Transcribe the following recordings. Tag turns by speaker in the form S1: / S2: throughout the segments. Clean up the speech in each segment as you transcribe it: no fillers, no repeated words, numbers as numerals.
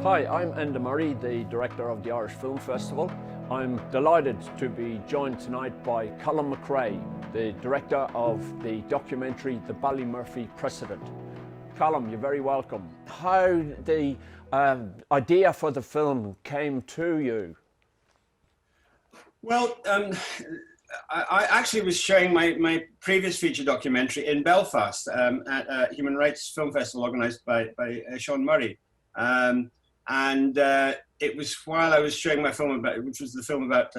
S1: Hi, I'm Enda Murray, the director of the Irish Film Festival. I'm delighted to be joined tonight by Colm McRae, the director of the documentary The Ballymurphy Precedent. Colm, you're very welcome. How the idea for the film came to you?
S2: Well, I actually was showing my previous feature documentary in Belfast at a Human Rights Film Festival organised by Sean Murray. It was while I was showing my film which was the film about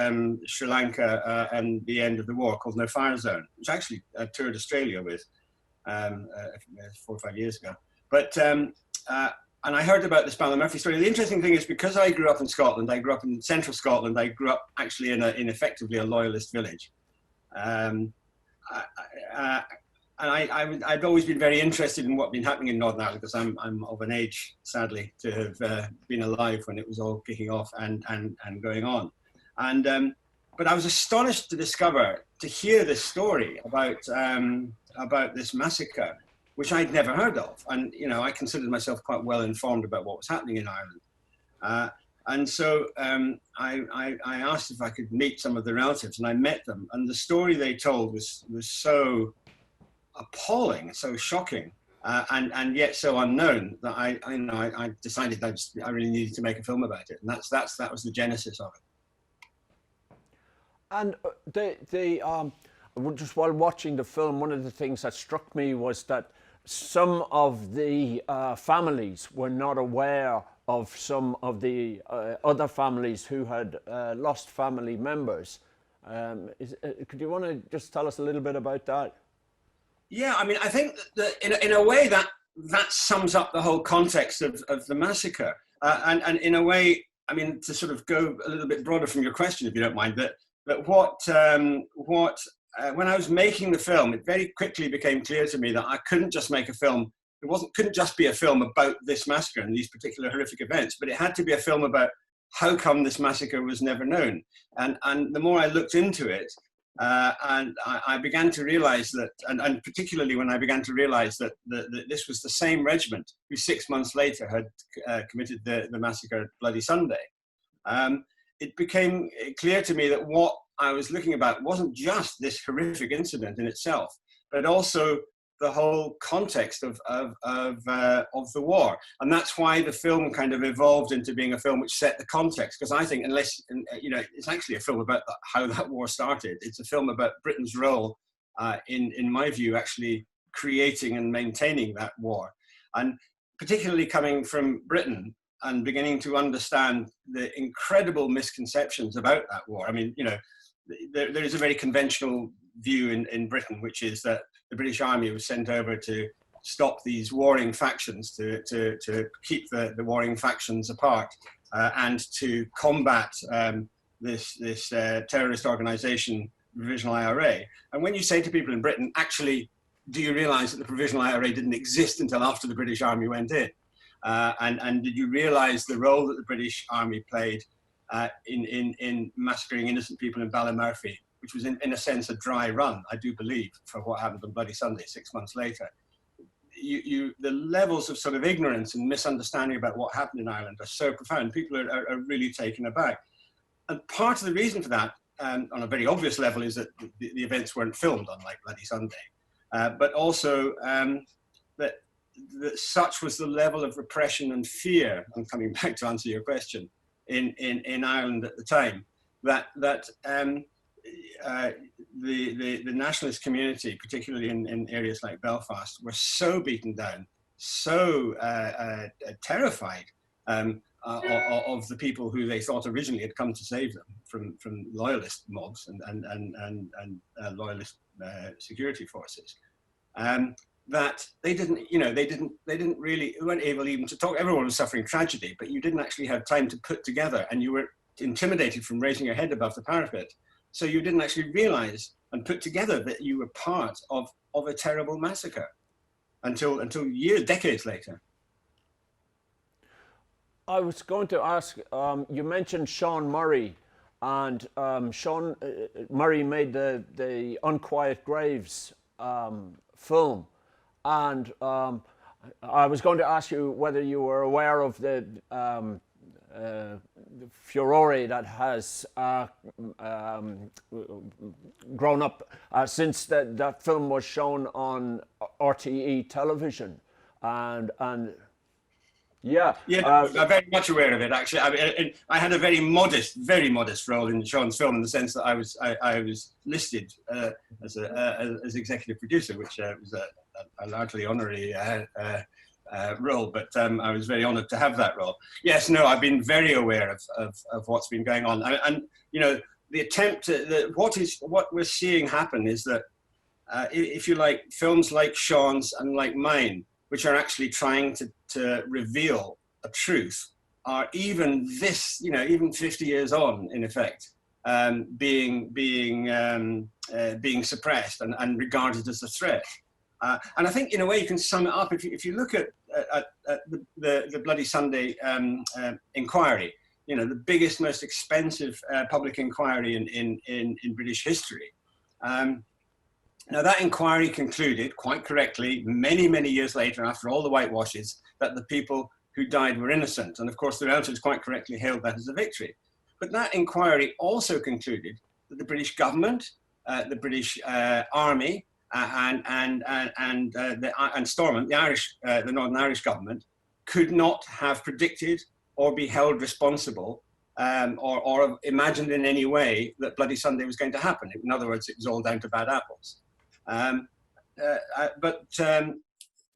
S2: Sri Lanka and the end of the war, called No Fire Zone, which actually I toured Australia with 4 or 5 years ago. And I heard about this Ballymurphy story. The interesting thing is, because I grew up in Scotland, I grew up in central Scotland, I grew up actually in effectively a loyalist village. I'd always been very interested in what had been happening in Northern Ireland, because I'm of an age, sadly, to have been alive when it was all kicking off and going on. But I was astonished to hear this story about this massacre, which I'd never heard of. And, you know, I considered myself quite well informed about what was happening in Ireland. So I asked if I could meet some of the relatives, and I met them. And the story they told was so appalling, so shocking, and yet so unknown, that I decided I really needed to make a film about it. And that was the genesis of it.
S1: And just while watching the film, one of the things that struck me was that some of the families were not aware of some of the other families who had lost family members. Could you want to just tell us a little bit about that?
S2: Yeah, I mean, I think that in a way that sums up the whole context of the massacre. And in a way, I mean, to sort of go a little bit broader from your question, if you don't mind, that when I was making the film, it very quickly became clear to me that I couldn't just make a film. Couldn't just be a film about this massacre and these particular horrific events, but it had to be a film about how come this massacre was never known. And the more I looked into it, and I began to realize that, and particularly when I began to realize that this was the same regiment who 6 months later had committed the massacre at Bloody Sunday, it became clear to me that what I was looking about wasn't just this horrific incident in itself, but also the whole context of the war. And that's why the film kind of evolved into being a film which set the context. Because I think, it's actually a film about how that war started. It's a film about Britain's role, in my view, actually creating and maintaining that war. And particularly coming from Britain and beginning to understand the incredible misconceptions about that war. I mean, there is a very conventional view in Britain, which is that the British Army was sent over to stop these warring factions, to keep the warring factions apart, and to combat this terrorist organization, Provisional IRA. And when you say to people in Britain, actually, do you realize that the Provisional IRA didn't exist until after the British Army went in? And did you realize the role that the British Army played in massacring innocent people in Ballymurphy, which was in a sense a dry run, I do believe, for what happened on Bloody Sunday 6 months later. The levels of sort of ignorance and misunderstanding about what happened in Ireland are so profound. People are really taken aback. And part of the reason for that, on a very obvious level, is that the events weren't filmed, unlike Bloody Sunday. But also that such was the level of repression and fear, I'm coming back to answer your question, in Ireland at the time, that the nationalist community, particularly in areas like Belfast, were so beaten down, so terrified of the people who they thought originally had come to save them from loyalist mobs and loyalist security forces, that they weren't able even to talk. Everyone was suffering tragedy, but you didn't actually have time to put together, and you were intimidated from raising your head above the parapet. So you didn't actually realize and put together that you were part of a terrible massacre until decades later.
S1: I was going to ask, you mentioned Sean Murray, and Sean Murray made the Unquiet Graves film. And I was going to ask you whether you were aware of the furore that has grown up since that film was shown on RTE television, and yeah.
S2: I'm very much aware of it. Actually, I had a very modest role in Sean's film, in the sense that I was listed as executive producer, which was a largely honorary role, but I was very honoured to have that role. Yes, no, I've been very aware of what's been going on, and you know, the attempt what we're seeing happen is that if you like, films like Sean's and like mine, which are actually trying to reveal a truth, are even 50 years on, in effect, being suppressed and regarded as a threat. And I think, in a way, you can sum it up if you look at the Bloody Sunday inquiry. You know, the biggest, most expensive public inquiry in British history. Now, that inquiry concluded, quite correctly, many, many years later, after all the whitewashes, that the people who died were innocent. And of course, the relatives quite correctly hailed that as a victory. But that inquiry also concluded that the British government, the British army, and Stormont, the Northern Irish government, could not have predicted or be held responsible or imagined in any way that Bloody Sunday was going to happen. In other words, it was all down to bad apples. But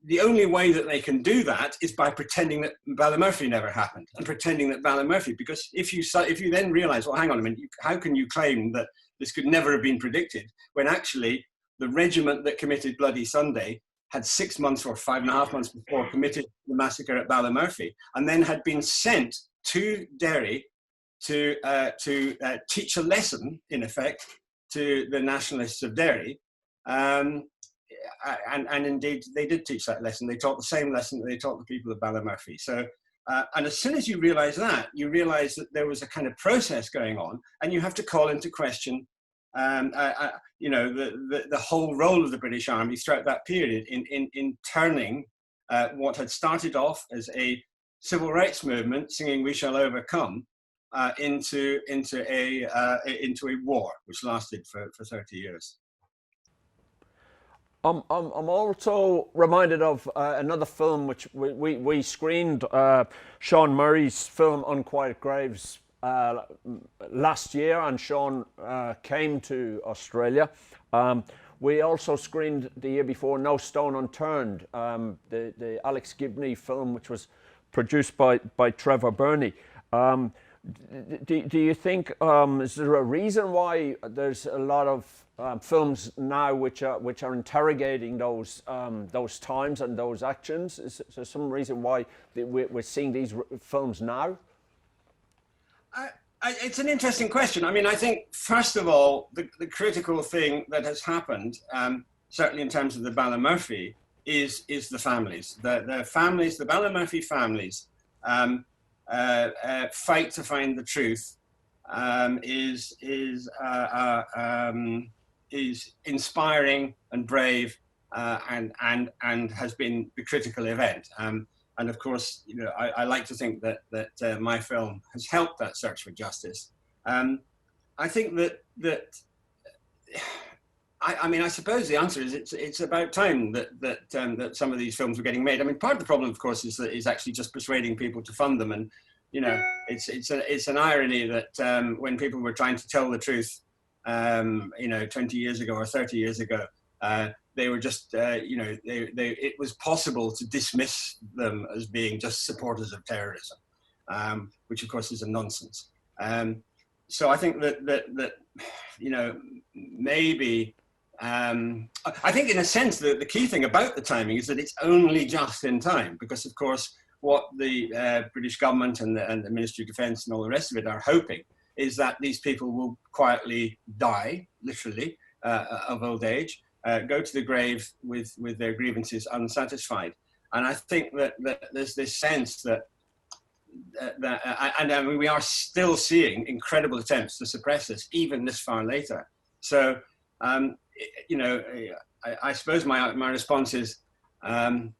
S2: the only way that they can do that is by pretending that Ballymurphy never happened, and pretending that Ballymurphy, because if you then realize, well, hang on a minute, how can you claim that this could never have been predicted, when actually the regiment that committed Bloody Sunday had 6 months or 5.5 months before committed the massacre at Ballymurphy, and then had been sent to Derry to teach a lesson, in effect, to the nationalists of Derry. And indeed, they did teach that lesson. They taught the same lesson that they taught the people of Ballymurphy. So, and as soon as you realize that, you realize that there was a kind of process going on, and you have to call into question, you know, the whole role of the British Army throughout that period in turning what had started off as a civil rights movement singing "We Shall Overcome" into a war which lasted for 30 years.
S1: I'm also reminded of another film which we screened, Sean Murray's film Unquiet Graves, last year, and Sean came to Australia. We also screened the year before No Stone Unturned, the Alex Gibney film, which was produced by Trevor Burney. Do you think, is there a reason why there's a lot of films now which are interrogating those times and those actions? Is there some reason why we're seeing these films now?
S2: It's an interesting question. I mean, I think, first of all, the critical thing that has happened, certainly in terms of the Ballymurphy, is the families. The families, the Ballymurphy families, fight to find the truth, is inspiring and brave, and has been the critical event. And of course, you know, I like to think that my film has helped that search for justice. I think that I mean, I suppose the answer is it's about time that some of these films were getting made. I mean, part of the problem, of course, is actually just persuading people to fund them. And you know, it's an irony that when people were trying to tell the truth, you know, 20 years ago or 30 years ago, they were just, you know, it was possible to dismiss them as being just supporters of terrorism, which of course is a nonsense. So I think that you know, maybe, I think in a sense the key thing about the timing is that it's only just in time, because of course what the British government and the Ministry of Defence and all the rest of it are hoping is that these people will quietly die, literally, of old age, go to the grave with their grievances unsatisfied. And I think that there's this sense that, and I mean, we are still seeing incredible attempts to suppress this, even this far later. So, you know, I suppose my response is,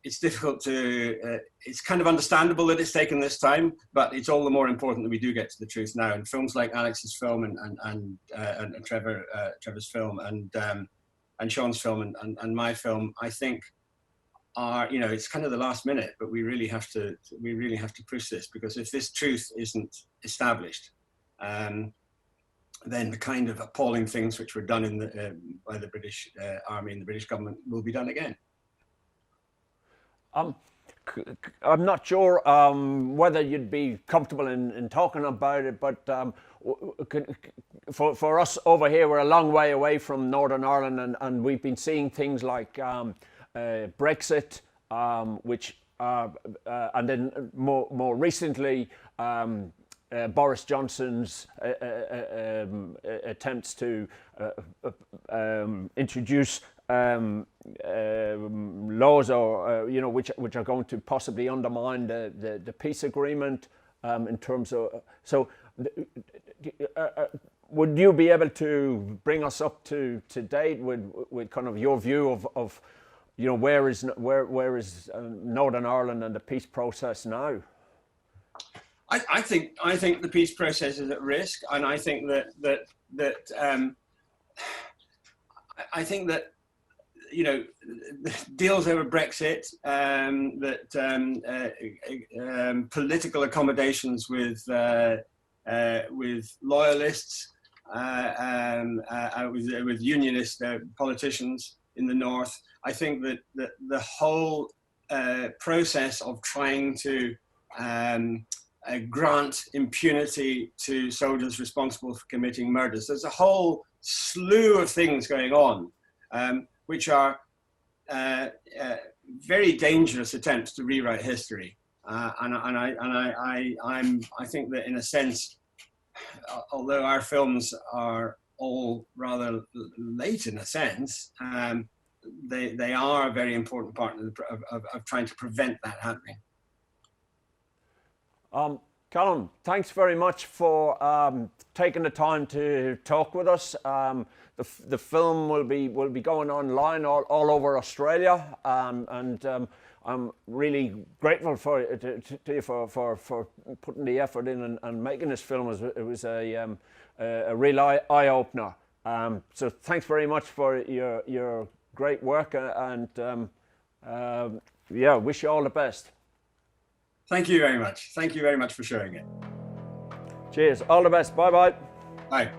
S2: It's difficult to, it's kind of understandable that it's taken this time, but it's all the more important that we do get to the truth now. And films like Alex's film and Trevor's film and Sean's film and my film, I think are, you know, it's kind of the last minute, but we really have to push this, because if this truth isn't established, then the kind of appalling things which were done in the, by the British Army and the British government will be done again.
S1: I'm not sure whether you'd be comfortable in talking about it, but for us over here, we're a long way away from Northern Ireland, and we've been seeing things like Brexit, which and then more recently Boris Johnson's attempts to introduce laws, or you know, which are going to possibly undermine the peace agreement in terms of. So, would you be able to bring us up to date with kind of your view of you know, where is Northern Ireland and the peace process now?
S2: I think the peace process is at risk, and I think that I think that, you know, deals over Brexit, political accommodations with loyalists, with unionist politicians in the north. I think that the whole process of trying to grant impunity to soldiers responsible for committing murders, there's a whole slew of things going on, which are very dangerous attempts to rewrite history. And I think that, in a sense, although our films are all rather late in a sense, they are a very important part of trying to prevent that happening.
S1: Callum, thanks very much for taking the time to talk with us. The film will be going online all over Australia, and I'm really grateful to you for putting the effort in and making this film. It was a real eye opener. So thanks very much for your great work, and yeah, wish you all the best.
S2: Thank you very much. Thank you very much for showing it.
S1: Cheers. All the best. Bye-bye.
S2: Bye.